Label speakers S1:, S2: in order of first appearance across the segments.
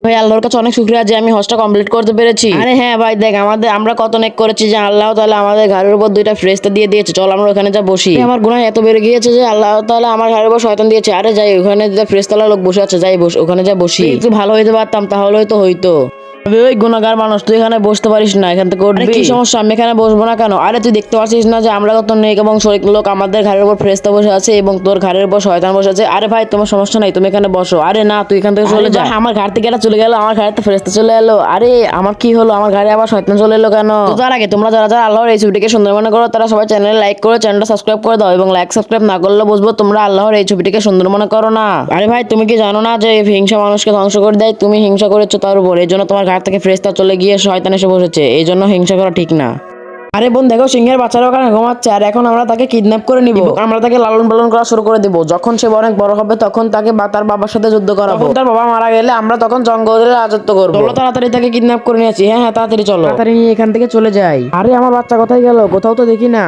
S1: ভাই আল্লাহর কাছে অনেক শুকরিয়া যে আমি হজটা কমপ্লিট করতে পেরেছি। আরে হ্যাঁ ভাই দেখ আমরা কত নেক করেছি যে আল্লাহ তাআলা আমাদের ঘরের উপর দুইটা ফেরেশতা দিয়ে দিয়েছে। চল আমরা ওখানে যা বসি। আমার গুনাহ এত বেড়ে গিয়েছে যে আল্লাহ তাআলা আমার ঘরের উপর শয়তান দিয়েছে। আরে যাই ওখানে দুইটা ফেরেশতাওয়ালা লোক বসে আছে, যাই ওখানে যা বসি। একটু ভালো হইতে পারতাম তাহলে হয়তো হইতো। ওই গুনাহগার মানুষ, তুই এখানে বসতে পারিস না, এখান থেকে উঠবি। কি সমস্যা, আমি এখানে বসবো না কেন? আরে তুই দেখতে পাচ্ছিস না যে আমরা কত নেক এবং শরীক লোক, আমাদের ঘরের উপর ফেরেশতা বসে আছে এবং তোর ঘরের উপর শয়তান বসে আছে। আরে ভাই তোমার সমস্যা নাই, তুমি এখানে বসো। আরে না তুই এখান থেকে চলে যা। আমার ঘর থেকে এটা চলে গেল, আমার ঘরে তো ফেরেশতা চলে এলো। আরে আমার কি হলো, আমার ঘরে আবার শয়তান চলে এলো কেন? তো তার আগে তোমরা যারা যারা আল্লাহর এই ছবিটিকে সুন্দর মনে করো তারা সবাই চ্যানেলে লাইক করে চ্যানেলটা সাবস্ক্রাইব করে দাও, এবং লাইক সাবস্ক্রাইব না করলে বুঝবো তোমরা আল্লাহর এই ছবিটিকে সুন্দর মনে করো না। আরে ভাই তুমি কি জানো না যে হিংসা মানুষকে ধ্বংস করে দেয়? তুমি হিংসা করেছো তার উপর, এই জন্য তোমার ঘর থেকে ফেরেশতা চলে গিয়ে শয়তান এসে বসেছে। এই জন্য হিংসা করা ঠিক না। আরে বোন দেখো, সিংহের বাচ্চারা ওখানে ঘুমাচ্ছে আর এখন আমরা তাকে কিডন্যাপ করে নিব। আমরা তাকে লালন পালন করা শুরু করে দিব। যখন সে অনেক বড় হবে তখন তাকে তার বাবার সাথে যুদ্ধ করাবো। তার বাবা মারা গেলে আমরা তখন জঙ্গলে রাজত্ব করবো। চলো তাড়াতাড়ি তাকে কিডন্যাপ করে নিয়েছি। হ্যাঁ হ্যাঁ তাড়াতাড়ি চলো, তাড়াতাড়ি নিয়ে এখান থেকে চলে যাই। আরে আমার বাচ্চা কোথায় গেল? কোথাও তো দেখি না।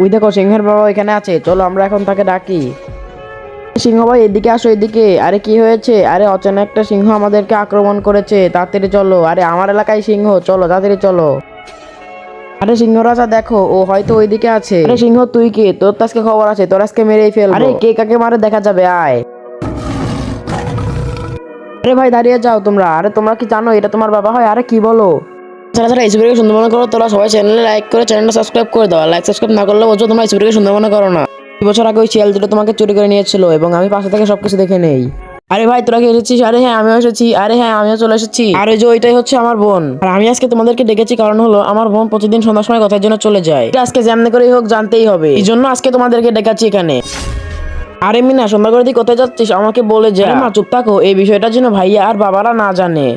S1: ওই দেখো সিংহের বাবা এখানে আছে, চলো আমরা এখন তাকে ডাকি। সিংহ ভাই এদিকে আসো, এদিকে। আরে কি হয়েছে? আরে অচেনা একটা সিংহ আমাদেরকে আক্রমণ করেছে, তাড়াতাড়ি চলো। আরে আমার এলাকায় সিংহ, চলো তাড়াতাড়ি চলো। আরে সিংহ রাজা দেখো, ও হয়তো ওইদিকে আছে। আরে সিংহ তুই কে? তোর তো আজকে খবর আছে, তোর আজকে মেরেই ফেলবো। আরে কে কাকে মারে দেখা যাবে, আয়। আরে ভাই দাঁড়িয়ে যাও তোমরা। আরে তোমরা কি জানো এটা তোমার বাবা হয়? আরে কি বলো? যারা যারা এই ছবিটাকে সুন্দর মনে করো তোরা সবাই চ্যানেলে লাইক করে চ্যানেলটা সাবস্ক্রাইব করে দাও। লাইক সাবস্ক্রাইব না করলে বোঝো তোমরা এই ছবিটাকে সুন্দর মনে করো না। 2 বছর আগে ওই শিয়াল দুটো তোমাকে চুরি করে নিয়েছিল এবং আমি পাশে থেকে সবকিছু দেখে নেই। আরে ভাই তোরা কি এসেছিস? আরে হ্যাঁ আমিও এসেছি। আরে হ্যাঁ আমিও চলে এসেছি। আর ওই যে ওইটাই হচ্ছে আমার বোন। আর আমি আজকে তোমাদেরকে ডেকেছি কারণ হলো আমার বোন প্রতিদিন সন্ধ্যার সময় কথার জন্য চলে যায়। আজকে যেমনি করেই হোক জানতেই হবে, এই জন্য আজকে তোমাদেরকে ডেকেছি এখানে। আরে মিনা সন্ধ্যা করে তুই কোথায় যাচ্ছিস আমাকে বলে যা। মা চুপ থাকো, এই বিষয়টা যেন ভাইয়া আর বাবারা না জানে।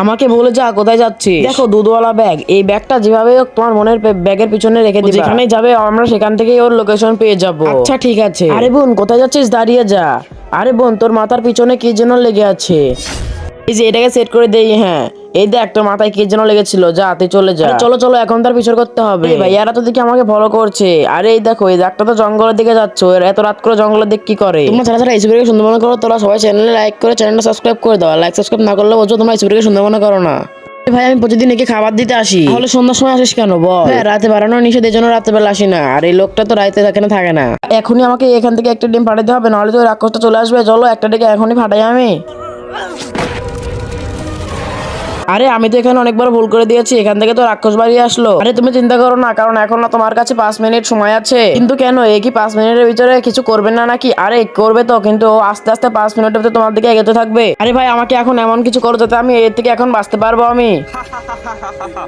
S1: আমাকে বলে যা কোথায় যাচ্ছিস। দেখো দুধওয়ালা ব্যাগ, এই ব্যাগটা যেভাবে হোক তোমার মনের ব্যাগের পিছনে রেখে দিবা। যেখানেই যাবে আমরা সেখান থেকেই ওর লোকেশন পেয়ে যাব। আচ্ছা ঠিক আছে। আরে বোন কোথায় যাচ্ছিস? দাঁড়িয়ে যা। আরে বোন তোর মাথার পিছনে কি যেন লেগে আছে। এই যে এটাকে সেট করে দেই। হ্যাঁ এই দেখ তোর মাথায় কি যেন লেগেছিল, যা তুই চলে যা। চলো চলো এখন তার পিছন করতে হবে। ভাইয়ারা তো দেখি আমাকে ফলো করছে। আরে এই দেখো এই ডাকটা তো জঙ্গলের দিকে যাচ্ছে, এত রাত করে জঙ্গলের দিকে কি করে? তোমরা যারা যারা এই ছবিটাকে সুন্দর মনে করো তোরা সবাই চ্যানেলে লাইক করে চ্যানেলটা সাবস্ক্রাইব করে দাও। লাইক সাবস্ক্রাইব না করলে বোঝো তোমরা এই ছবিটাকে সুন্দর মনে করো না। ভাই আমি প্রতিদিন একে খাবার দিতে আসি, তাহলে সন্ধ্যার সময় আসিস কেন বল? হ্যাঁ রাতে বাড়ানোর নিষেধ, এই জন্য রাতে বেলা আসি না। আর এই লোকটা তো রাতে এখানে থাকে না। এখনই আমাকে এখান থেকে একটা ডিম পাঠাতে হবে, নাহলে তো রাক্ষসটা চলে আসবে। চলো একটা ডিম এখনই ফাটাই আমি। আরে আমি তো এখানে অনেকবার ভুল করে দিয়েছি, এখান থেকে তো রাক্ষস বাড়ি আসলো। আরে তুমি চিন্তা করো না, কারণ এখন না তোমার কাছে 5 মিনিট সময় আছে। কিন্তু কেন এ কি 5 মিনিটের ভিতরে কিছু করবে না নাকি? আরে করবে তো, কিন্তু আস্তে আস্তে 5 মিনিটের ভিতরে তোমার দিকে এগোতে থাকবে। আরে ভাই আমাকে এখন এমন কিছু করো যাতে আমি এর থেকে এখন বাঁচতে পারবো আমি।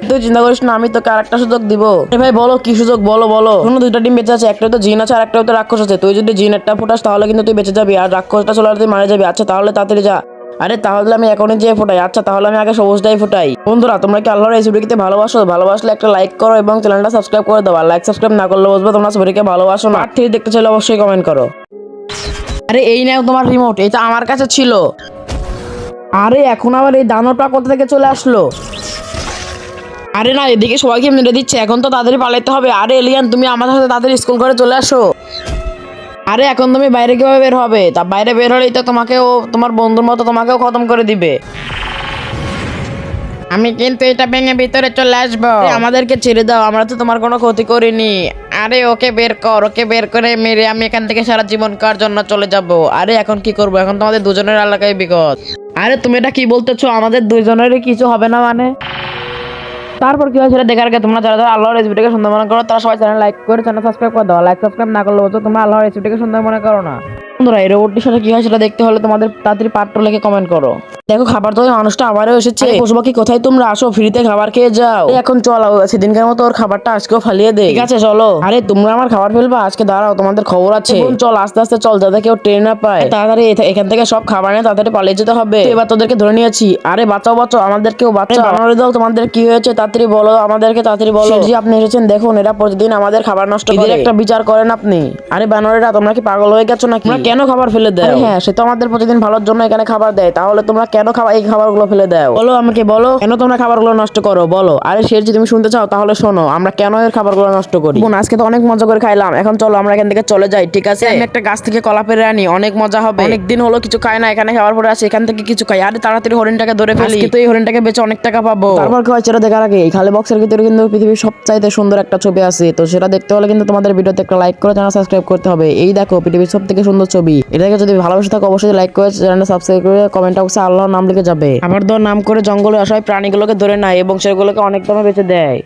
S1: তুই চিন্তা করিস না, আমি তোকে আরেকটা সুযোগ দিব। আরে ভাই বলো কি সুযোগ, বলো বলো। কোনো 2টা ডিম বেঁচে আছে, একটা তো জিন আছে আর একটা তো রাক্ষস আছে। তুই যদি জিনেরটা ফোটাস তাহলে কিন্তু তুই বেঁচে যাবি, আর রাক্ষসটা চলে তুই মারা যাবি। আচ্ছা তাহলে তাড়াতাড়ি যা। আরে তাহলে আমি এখনই যেয়ে ফোটাই। আচ্ছা তাহলে আমি আগে সবুজটাই ফোটাই। বন্ধুরা তোমরা কি আল্লাহর এই ছবিটিকে ভালোবাসো? ভালোবাসলে একটা লাইক করো এবং চ্যানেলটা সাবস্ক্রাইব করে দাও। আর লাইক সাবস্ক্রাইব না করলে বুঝবো তোমরা ছবিটিকে ভালোবাসো না। আর 3 দেখতে চাইলে অবশ্যই কমেন্ট করো। আরে এই নাও তোমার রিমোট, এটা আমার কাছে ছিল। আরে এখন আবার এই দানবটা কোথা থেকে চলে আসলো? আরে না এদিকে সবাইকে মেরে দিচ্ছে, এখন তো তাড়াতাড়ি পালাইতে হবে। আরে এলিয়ান তুমি আমার সাথে তাড়াতাড়ি স্কুল করে চলে আসো। আরে এখন তুমি বাইরে কিভাবে বের হবে? তা বাইরে বের হলেই তো তোমাকেও তোমার বন্ধুর মতো তোমাকেও খতম করে দিবে। আমি কিন্তু এটা ভেঙে ভিতরে চলে আসবো। আমাদেরকে ছেড়ে দাও, আমরা তো তোমার কোনো ক্ষতি করিনি। আরে ওকে বের কর, ওকে বের করে মেরে আমি এখান থেকে সারা জীবন কার জন্য চলে যাব। আরে এখন কি করবো? এখন তোমাদের দুজনের এলাকায় বিপদ। আরে তুমি এটা কি বলতেছো? আমাদের দুজনেরই কিছু হবে না মানে? তারপর কি হয় সেটা দেখার আগে তোমরা যারা যারা আল্লাহর রেসিপিটাকে সুন্দর মনে করো তারা সবাই চ্যানেল লাইক করে চ্যানেল সাবস্ক্রাইব করে দাও। লাইক সাবস্ক্রাইব না করলে তো তোমরা আল্লাহর রেসিপিটাকে সুন্দর মনে করো না। বন্ধুরা এই রোবটটির সাথে কি হয় সেটা দেখতে হলে তোমাদের তাড়াতাড়ি পার্ট 2 লিখে কমেন্ট করো। দেখো খাবার তো মানুষটা আবারও এসেছে। পশু পাখি কোথায় তোমরা? আসো ফ্রিতে খাবার খেয়ে যাও। এখন চল সেদিনকার মতো ওর খাবারটা আজকেও ফালিয়ে দে। ঠিক আছে চলো। আরে তোমরা আমার খাবার ফেলবা? আজকে দাঁড়াও তোমাদের খবর আছে। চল আস্তে আস্তে চল, যাতে কেউ ট্রেন না পায়। তাড়াতাড়ি এখান থেকে সব খাবার নিয়ে তাড়াতাড়ি পালিয়ে যেতে হবে। এবার তোদেরকে ধরে নিয়েছি। আরে বাঁচাও বাঁচাও, আমাদেরকেও বাঁচাও। বানরের দল তোমাদের কি হয়েছে তাড়াতাড়ি বলো, আমাদেরকে তাড়াতাড়ি বলো। জি আপনি এসেছেন, দেখুন এরা প্রতিদিন আমাদের খাবার নষ্ট করে। এদের একটা বিচার করেন আপনি। আরে বানরেরা তোমরা কি পাগল হয়ে গেছো নাকি? তোমরা কেন খাবার ফেলে দেয়? হ্যাঁ সে তো আমাদের প্রতিদিন ভালোর জন্য এখানে খাবার দেয়, তাহলে তোমরা কেন এই খাবারগুলো ফেলে দাও? বলো আমাকে, বলো কেন তোমরা খাবারগুলো নষ্ট করো, বলো। আরে শের, যদি তুমি শুনতে চাও তাহলে শোনো, আমরা কেন এর খাবারগুলো নষ্ট করি। বোন, আজকে তো অনেক মজা করে খাইলাম, এখন চলো আমরা এখান থেকে চলে যাই, ঠিক আছে? আমি একটা গাছ থেকে কলা পেরে আনি, অনেক মজা হবে। অনেকদিন হলো কিছু খাই না, এখানে খাবার পরে আছে, এখান থেকে কিছু খাই। আরে তাড়াতাড়ি হরিণটাকে ধরে ফেলি, আজকে তো এই হরিণটাকে বেচে অনেক টাকা পাবো। তারপর কি হয় সেটা দেখার আগে এই খালি বক্সের ভিতরে কিন্তু পৃথিবীর সবচাইতে সুন্দর একটা ছবি আছে, তো সেটা দেখতে হলে কিন্তু তোমাদের ভিডিওতে একটা লাইক করে চ্যানেল সাবস্ক্রাইব করতে হবে। এই দেখো পৃথিবীর সব থেকে সুন্দর ছবি, এটাকে যদি ভালোবাসে থাকো অবশ্যই লাইক করে চ্যানেলটা সাবস্ক্রাইব করে কমেন্ট বক্সে আল্লাহর নাম লিখে যাবে। আবার নাম করে জঙ্গলে আসা প্রাণীগুলোকে ধরে নেয় এবং সেগুলোকে অনেক দামে বেচে দেয়।